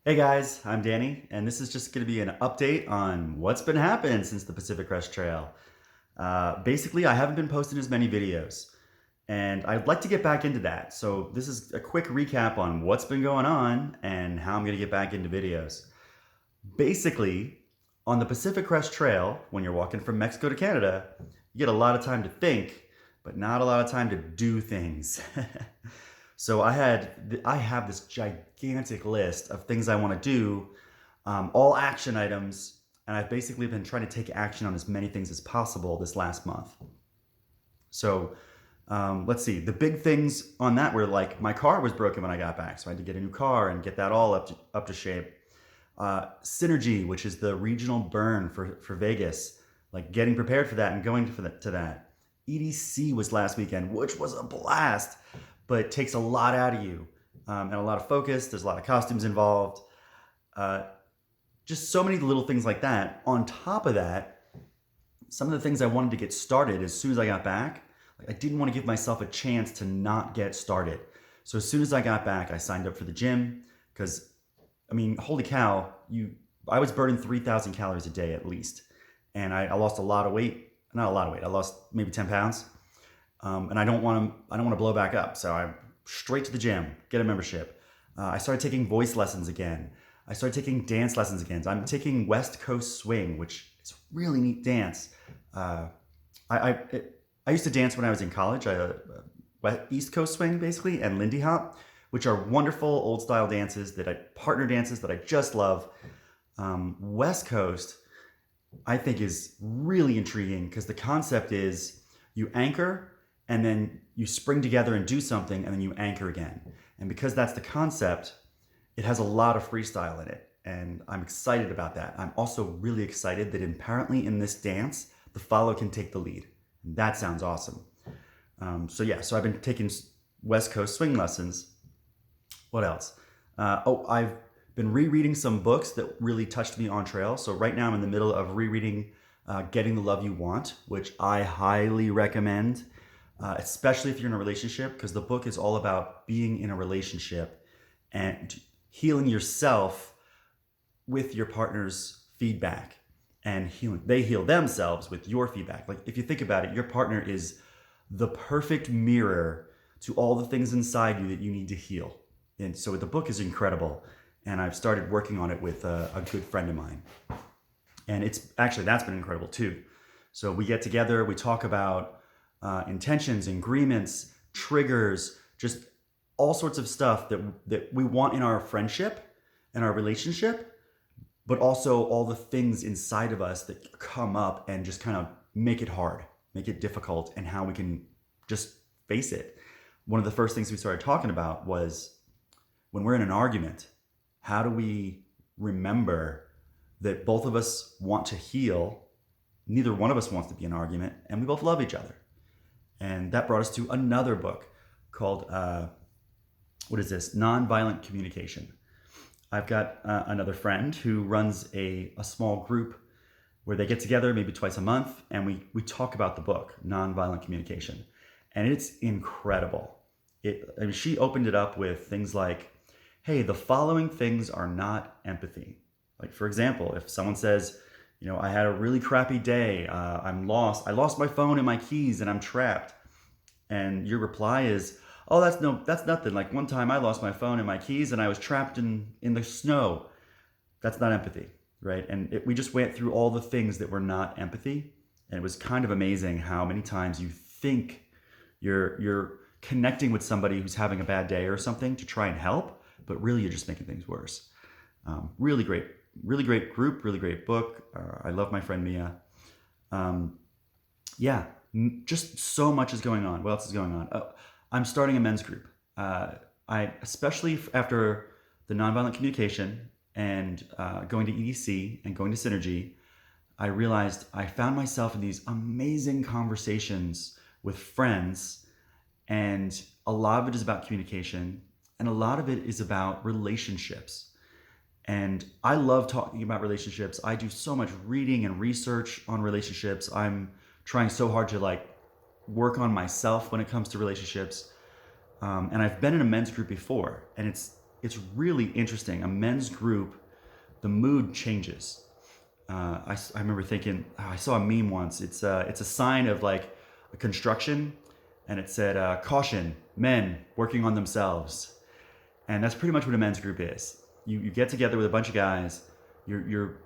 Hey guys, I'm Danny, and this is just going to be an update on what's been happening since the Pacific Crest Trail. Basically, I haven't been posting as many videos, and I'd like to get back into that. So this is a quick recap on what's been going on and how I'm going to get back into videos. Basically, on the Pacific Crest Trail, when you're walking from Mexico to Canada, you get a lot of time to think, but not a lot of time to do things. So I have this gigantic list of things I want to do, all action items, and I've basically been trying to take action on as many things as possible this last month. So let's see. The big things on that were like my car was broken when I got back, so I had to get a new car and get that all up to shape. SNRG, which is the regional burn for Vegas, like getting prepared for that and going to that. EDC was last weekend, which was a blast, but it takes a lot out of you and a lot of focus. There's a lot of costumes involved. Just so many little things like that. On top of that, some of the things I wanted to get started as soon as I got back, like I didn't want to give myself a chance to not get started. So as soon as I got back, I signed up for the gym because, I mean, holy cow, I was burning 3,000 calories a day at least. And I lost a lot of weight. Not a lot of weight. I lost maybe 10 pounds. And I don't want to blow back up. So I'm straight to the gym, get a membership. I started taking voice lessons again. I started taking dance lessons again. I'm taking West Coast Swing, which is a really neat dance. I used to dance when I was in college. East Coast Swing basically, and Lindy Hop, which are wonderful old style dances partner dances that I just love. West Coast, I think, is really intriguing because the concept is you anchor and then you spring together and do something and then you anchor again. And because that's the concept, it has a lot of freestyle in it. And I'm excited about that. I'm also really excited that apparently in this dance, the follow can take the lead. And that sounds awesome. So I've been taking West Coast swing lessons. What else? I've been rereading some books that really touched me on trail. So right now I'm in the middle of rereading Getting the Love You Want, which I highly recommend, especially if you're in a relationship, because the book is all about being in a relationship and healing yourself with your partner's feedback and they heal themselves with your feedback. Like if you think about it, your partner is the perfect mirror to all the things inside you that you need to heal. And so the book is incredible. And I've started working on it with a good friend of mine. And that's been incredible too. So we get together, we talk about intentions, agreements, triggers, just all sorts of stuff that we want in our friendship and our relationship, but also all the things inside of us that come up and just kind of make it hard, make it difficult, and how we can just face it. One of the first things we started talking about was when we're in an argument, how do we remember that both of us want to heal? Neither one of us wants to be in an argument, and we both love each other. And that brought us to another book called, Nonviolent Communication. I've got another friend who runs a small group where they get together maybe twice a month, and we talk about the book, Nonviolent Communication. And it's incredible. She opened it up with things like, hey, the following things are not empathy. Like, for example, if someone says, I had a really crappy day, I'm lost, I lost my phone and my keys and I'm trapped. And your reply is, oh, that's nothing. Like one time I lost my phone and my keys and I was trapped in the snow. That's not empathy, right? And we just went through all the things that were not empathy. And it was kind of amazing how many times you think you're connecting with somebody who's having a bad day or something to try and help, but really you're just making things worse. Really great group, really great book. I love my friend Mia. Just so much is going on. What else is going on? I'm starting a men's group. Especially after the nonviolent communication and going to EDC and going to Synergy, I realized I found myself in these amazing conversations with friends, and a lot of it is about communication, and a lot of it is about relationships. And I love talking about relationships. I do so much reading and research on relationships. I'm trying so hard to work on myself when it comes to relationships. And I've been in a men's group before, and it's really interesting. A men's group, the mood changes. I remember thinking, I saw a meme once. It's a sign of like a construction, and it said, "Caution, men working on themselves." And that's pretty much what a men's group is. You get together with a bunch of guys. You're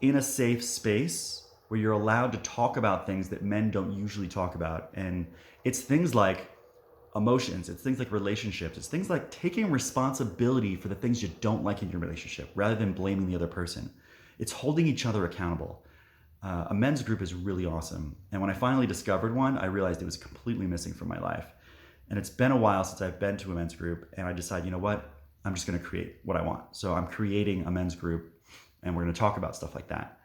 in a safe space where you're allowed to talk about things that men don't usually talk about, and it's things like emotions, it's things like relationships, it's things like taking responsibility for the things you don't like in your relationship rather than blaming the other person. It's holding each other accountable. A men's group is really awesome. And when I finally discovered one, I realized it was completely missing from my life. And it's been a while since I've been to a men's group, and I decided, you know what? I'm just going to create what I want. So I'm creating a men's group, and we're going to talk about stuff like that.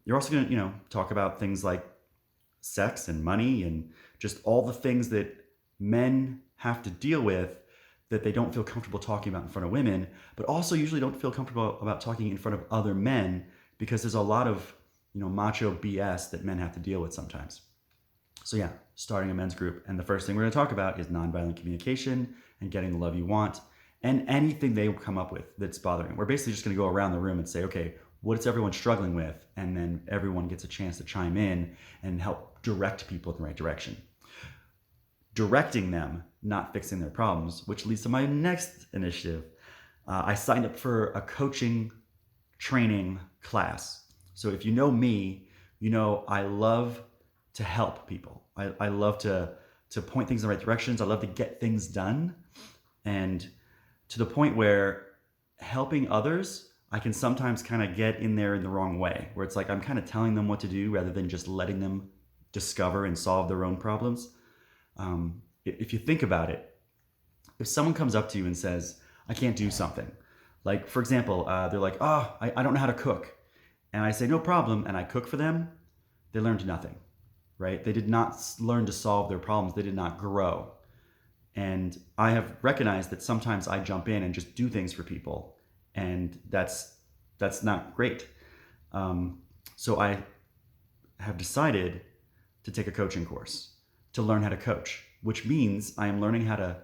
You're also going to, talk about things like sex and money and just all the things that men have to deal with that they don't feel comfortable talking about in front of women, but also usually don't feel comfortable about talking in front of other men because there's a lot of, macho BS that men have to deal with sometimes. So yeah, starting a men's group. And the first thing we're going to talk about is nonviolent communication and getting the love you want and anything they come up with that's bothering them. We're basically just going to go around the room and say, okay, what's everyone struggling with? And then everyone gets a chance to chime in and help direct people in the right direction. Directing them, not fixing their problems, which leads to my next initiative. I signed up for a coaching training class. So if you know me, I love to help people. I love to point things in the right directions. I love to get things done. And to the point where helping others, I can sometimes kind of get in there in the wrong way, where it's like I'm kind of telling them what to do rather than just letting them discover and solve their own problems. If you think about it, if someone comes up to you and says, I can't do something, like, for example, they're like, I don't know how to cook. And I say, no problem. And I cook for them. They learned nothing, right? They did not learn to solve their problems. They did not grow. And I have recognized that sometimes I jump in and just do things for people. And that's not great. So I have decided to take a coaching course to learn how to coach, which means I am learning how to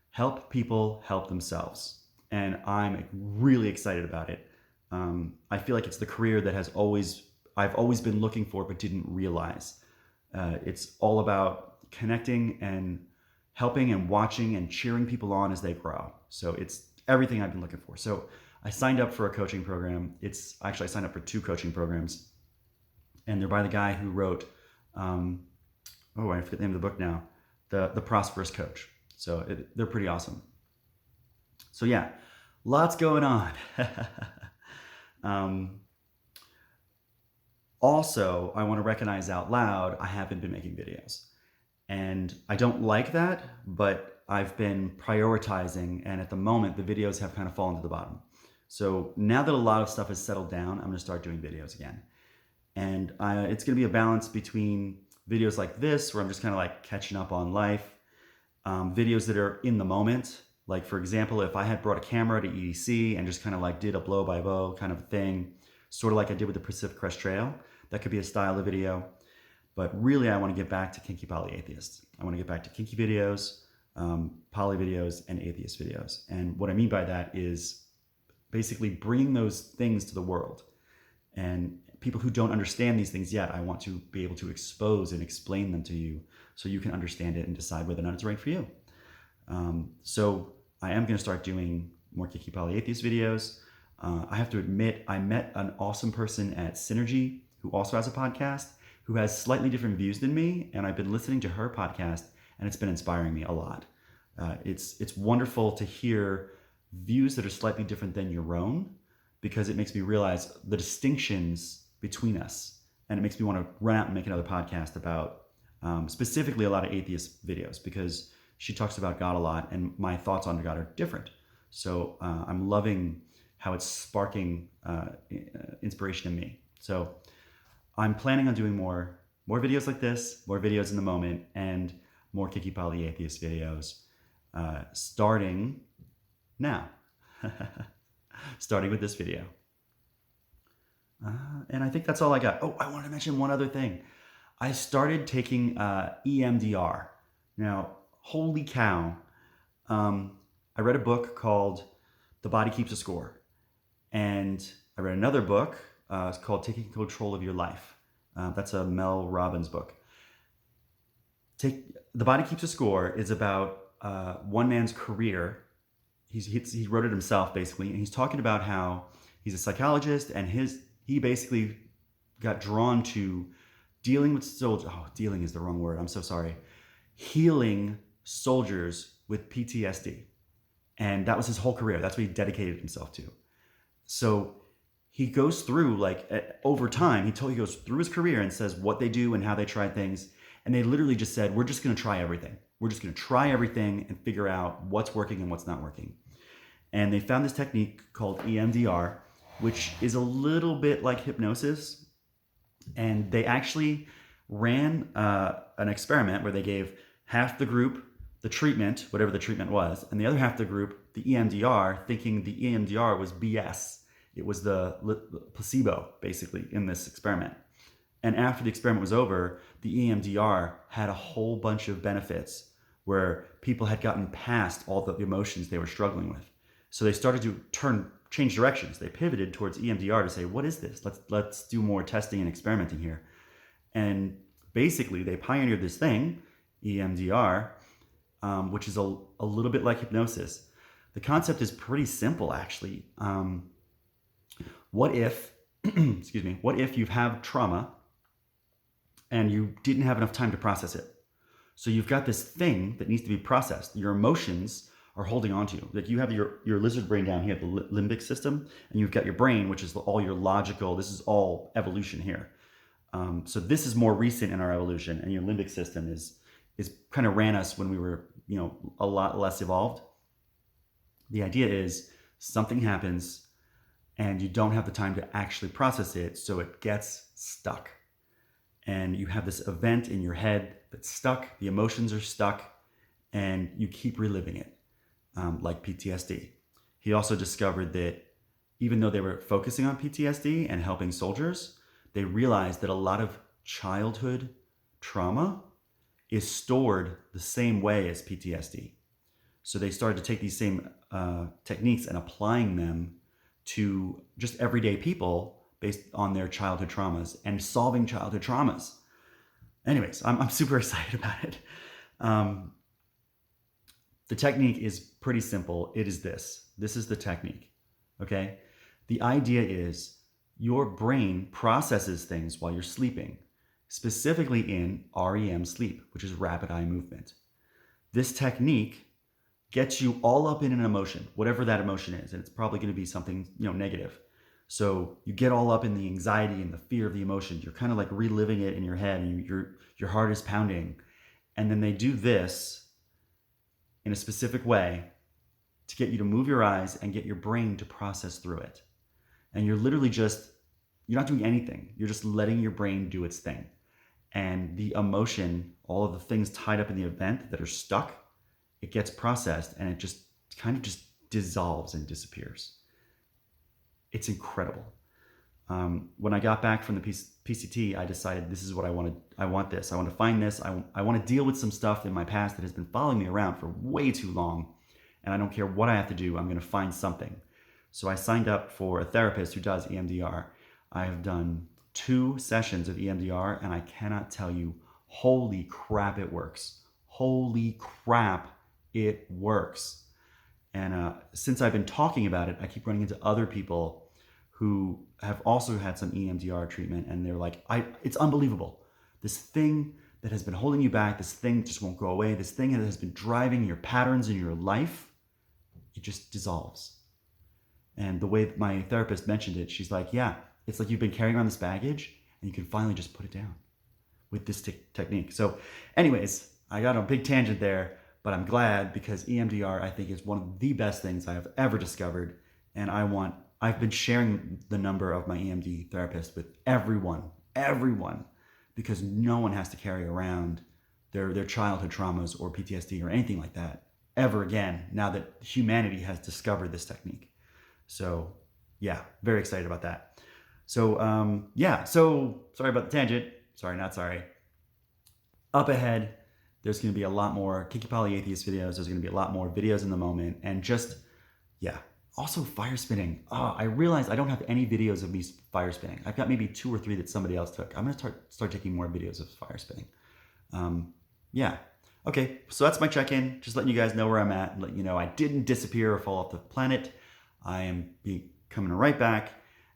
help people help themselves. And I'm really excited about it. I feel like it's the career that I've always been looking for, but didn't realize. It's all about connecting and helping and watching and cheering people on as they grow. So it's everything I've been looking for. So I signed up for a coaching program. I signed up for 2 coaching programs, and they're by the guy who wrote, I forget the name of the book now, the Prosperous Coach. So they're pretty awesome. So yeah, lots going on. Also, I want to recognize out loud, I haven't been making videos. And I don't like that, but I've been prioritizing, and at the moment, the videos have kind of fallen to the bottom. So now that a lot of stuff has settled down, I'm going to start doing videos again. And it's going to be a balance between videos like this, where I'm just kind of like catching up on life, videos that are in the moment. Like, for example, if I had brought a camera to EDC and just kind of like did a blow by blow kind of thing, sort of like I did with the Pacific Crest Trail, that could be a style of video. But really, I want to get back to Kinky Poly Atheist. I want to get back to Kinky videos, poly videos, and atheist videos. And what I mean by that is basically bringing those things to the world. And people who don't understand these things yet, I want to be able to expose and explain them to you so you can understand it and decide whether or not it's right for you. So I am going to start doing more Kinky Poly Atheist videos. I have to admit, I met an awesome person at SNRG who also has a podcast, who has slightly different views than me, and I've been listening to her podcast, and it's been inspiring me a lot. It's wonderful to hear views that are slightly different than your own, because it makes me realize the distinctions between us, and it makes me want to run out and make another podcast about specifically a lot of atheist videos, because she talks about God a lot, and my thoughts on God are different. So I'm loving how it's sparking inspiration in me. So I'm planning on doing more videos like this, more videos in the moment, and more Kinky Poly Atheist videos starting now. Starting with this video. And I think that's all I got. Oh, I wanted to mention one other thing. I started taking EMDR. Now, holy cow. I read a book called The Body Keeps a Score. And I read another book. It's called Taking Control of Your Life. That's a Mel Robbins book. The Body Keeps a Score is about one man's career. He wrote it himself, basically, and he's talking about how he's a psychologist, and he basically got drawn to dealing with soldiers. Oh, dealing is the wrong word. I'm so sorry. Healing soldiers with PTSD. And that was his whole career. That's what he dedicated himself to. So he goes through, like, over time, he goes through his career and says what they do and how they try things. And they literally just said, we're just going to try everything. We're just going to try everything and figure out what's working and what's not working. And they found this technique called EMDR, which is a little bit like hypnosis. And they actually ran an experiment where they gave half the group the treatment, whatever the treatment was, and the other half of the group the EMDR, thinking the EMDR was BS. It was the placebo, basically, in this experiment. And after the experiment was over, the EMDR had a whole bunch of benefits where people had gotten past all the emotions they were struggling with. So they started to change directions. They pivoted towards EMDR to say, what is this? Let's do more testing and experimenting here. And basically, they pioneered this thing, EMDR, which is a little bit like hypnosis. The concept is pretty simple, actually. What if, what if you have trauma and you didn't have enough time to process it? So you've got this thing that needs to be processed. Your emotions are holding on to you. Like, you have your lizard brain down here, the limbic system, and you've got your brain, which is all your logical, this is all evolution here. So this is more recent in our evolution, and your limbic system is kind of ran us when we were, a lot less evolved. The idea is something happens and you don't have the time to actually process it, so it gets stuck. And you have this event in your head that's stuck, the emotions are stuck, and you keep reliving it, like PTSD. He also discovered that even though they were focusing on PTSD and helping soldiers, they realized that a lot of childhood trauma is stored the same way as PTSD. So they started to take these same techniques and applying them to just everyday people based on their childhood traumas and solving childhood traumas. Anyways, I'm super excited about it. The technique is pretty simple. It is this. This is the technique, okay? The idea is your brain processes things while you're sleeping, specifically in REM sleep, which is rapid eye movement. This technique gets you all up in an emotion, whatever that emotion is, and it's probably going to be something, negative. So you get all up in the anxiety and the fear of the emotion. You're kind of like reliving it in your head, and your heart is pounding. And then they do this in a specific way to get you to move your eyes and get your brain to process through it. And you're literally you're not doing anything. You're just letting your brain do its thing. And the emotion, all of the things tied up in the event that are stuck, it gets processed and it just kind of just dissolves and disappears. It's incredible. When I got back from the PCT, I decided this is what I wanted. I want this. I want to find this. I want to deal with some stuff in my past that has been following me around for way too long. And I don't care what I have to do. I'm going to find something. So I signed up for a therapist who does EMDR. I have done 2 sessions of EMDR, and I cannot tell you, holy crap, it works. Holy crap, it works. And since I've been talking about it, I keep running into other people who have also had some EMDR treatment, and they're like, it's unbelievable. This thing that has been holding you back, this thing just won't go away, this thing that has been driving your patterns in your life, it just dissolves. And the way my therapist mentioned it, she's like, yeah, it's like you've been carrying around this baggage and you can finally just put it down with this technique. So anyways, I got on a big tangent there, but I'm glad because EMDR, I think, is one of the best things I have ever discovered. And I've been sharing the number of my EMD therapist with everyone, because no one has to carry around their childhood traumas or PTSD or anything like that ever again, now that humanity has discovered this technique. So yeah, very excited about that. So so sorry about the tangent. Sorry, not sorry. Up ahead, there's going to be a lot more Kinky Atheist videos. There's going to be a lot more videos in the moment, and just, yeah, Also fire spinning. I realized I don't have any videos of me fire spinning. I've got maybe 2 or 3 that somebody else took. I'm gonna start taking more videos of fire spinning. Yeah. Okay, so that's my check-in. Just letting you guys know where I'm at and letting you know I didn't disappear or fall off the planet. I am coming right back,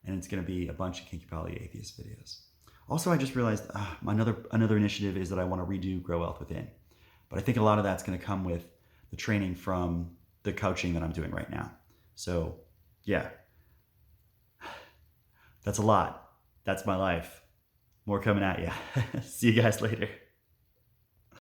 and it's gonna be a bunch of Kinky Poly Atheist videos. Also, I just realized another initiative is that I want to redo Grow Wealth Within. But I think a lot of that's gonna come with the training from the coaching that I'm doing right now. So yeah, that's a lot. That's my life. More coming at you. See you guys later.